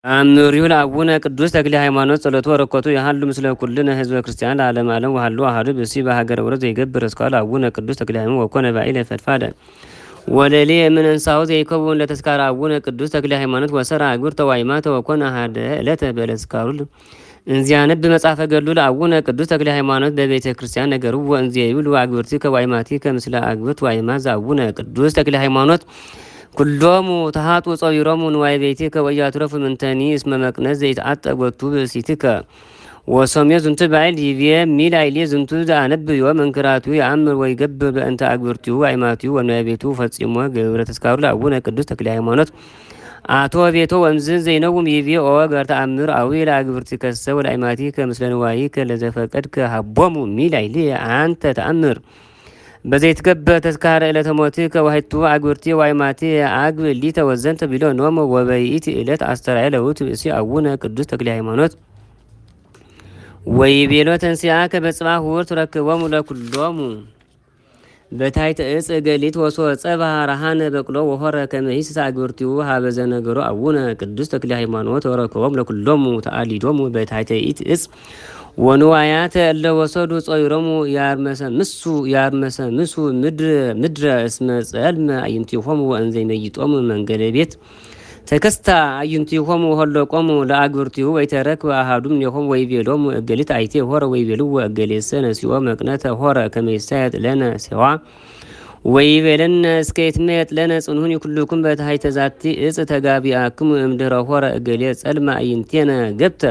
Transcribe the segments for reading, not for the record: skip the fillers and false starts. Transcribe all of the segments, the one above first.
አምሪው ለአቡነ ቅዱስ ተክለ ሃይማኖት ጸሎቱ ወረኮቱ ያህሉ ምስለ ኩልነ ህዝበ ክርስቲያን ለዓለም ዓለም ወሃሉ አሐዱ ብእሲ በሀገረ ወረት ዘይገብር እስካለ አቡነ ቅዱስ ተክለ ሃይማኖት ወኮነ ባኢለ ፈድፋደ ወለሊ የምንንሳው ዘይከቡን ለተስካረ አቡነ ቅዱስ ተክለ ሃይማኖት ወሰራ አግብር ተዋይማ ተወኮነ አሐደ ዕለተ በለስካሩ እንዚያነብ መጽሐፈ ገድሉ ለአቡነ ቅዱስ ተክለ ሃይማኖት በቤተ ክርስቲያን ነገሩ ወእንዚ ይብሉ አግብርቲ ከዋይማቲ ከምስለ አግብርት ዋይማ ዘአቡነ ቅዱስ ተክለ ሃይማኖት ኩሎሙ ተሃጡ ጸዊሮሙ ንዋይ ቤቲከ ወያትረፉ ምንተኒ እስመ መቅነዝ ዘይተአጠጎቱ ብእሲትከ ወሶሜ ዝንቱ ባይል ይቤ ሚል አይሌ ዝንቱ ዘአነብ መንክራቱ የአምር ወይ ገብር በእንተ አግብርቲሁ አይማቲሁ ወንዋይ ቤቱ ፈጽሞ ገብረ ተስካሩ ለአቡነ ቅዱስ ተክለ ሃይማኖት አቶ ቤቶ ወምዝን ዘይነውም ይቤ ኦ ገር ተአምር አዊ ለአግብርቲ ከሰ ወለአይማቲ ከምስለ ንዋይ ከለዘፈቀድ ከሀቦሙ ሚል አይሌ አንተ ተአምር በዘይትገበ ተስካረ ዕለተ ሞትከ ወሀይቱ አግብርቲ ዋይማቲ አግብ ሊተ ወዘንተ ቢሎ ኖም ወበይእቲ ዕለት አስተርአየ ለውእቱ ብእሲ አቡነ ቅዱስ ተክለ ሃይማኖት ወይቤሎ ተንሥአከ በጽባሕ ውር ትረክቦሙ ለኩሎሙ በታሕተ ዕፀ ገሊት ወሶጸ ረሃነ በቅሎ ወሖረ ከመ ይስሳ አግብርቲሁ ሀበ ዘነገሮ አቡነ ቅዱስ ተክለ ሃይማኖት ወረከቦሙ ለኩሎሙ ተአሊዶሙ በታሕተ ይእቲ ዕፅ ወንዋያተ እለ ወሰዱ ጸዊሮሙ ያርመሰምሱ ምድረ እስመ ጸልመ አዕይንቲሆሙ ወእንዘ ይመይጦሙ መንገደ ቤት ተከስታ አዕይንቲሆሙ ሆለቆሙ ለአግብርቲሁ ወይተረክበ አሐዱ እምኔሆሙ ወይቤሎሙ እገሊት አይቴ ሆረ ወይቤልዎ እገሌሰ ነሲኦ መቅነተ ሆረ ከመ ይሳየጥ ለነ ሴዋ ወይቤለነ እስከ ይትመየጥ ለነ ጽንሁን ይኩልኩም በታሕተ ዛቲ ዕፅ ተጋቢአክሙ እምድኅረ ሆረ እገሌ ጸልመ አዕይንቴነ ገብተ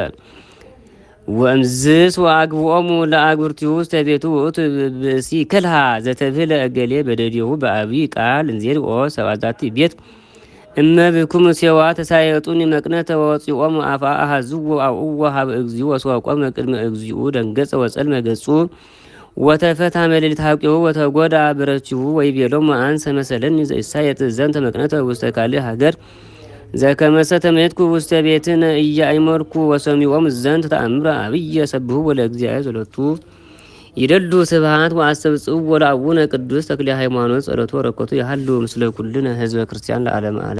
ወእምዝስ ወአግብኦሙ ለአግብርቲሁ ውስተ ቤቱ ውእቱ ብእሲ ከልሃ ዘተብህለ እገሌ በደዴሁ በአብይ ቃል እንዜርኦ ሰብአ ዛቲ ቤት እመብክሙ ሴዋ ተሳየጡኒ መቅነተ ወወፂኦሙ አፍአ አሐዝዎ አውእዎ ሀበ እግዚኡ ወሰቆመ ቅድመ እግዚኡ ደንገጸ ወጸልመ ገጹ ወተፈታ መልዕልት ሐቂሁ ወተጎዳ ብረችሁ ወይቤሎሙ አንሰ መሰለኒ ዘኢሳየጥ ዘንተ መቅነተ ውስተ ካልእ ሀገር ዘከመሰ ተመየጥኩ ውስተ ቤትነ ኢያእመርኩ ወሰሚዖሙ ዘንተ ተአምረ አብየ ሰብሑ ወለእግዚአብሔር ጸሎቱ ይደሉ ስብሐት ወአስተብጽኡ ለአቡነ ቅዱስ ተክለ ሃይማኖት ጸሎቱ ወረከቱ ያህሉ ምስለ ኩልነ ህዝበ ክርስቲያን ለዓለመ ዓለም።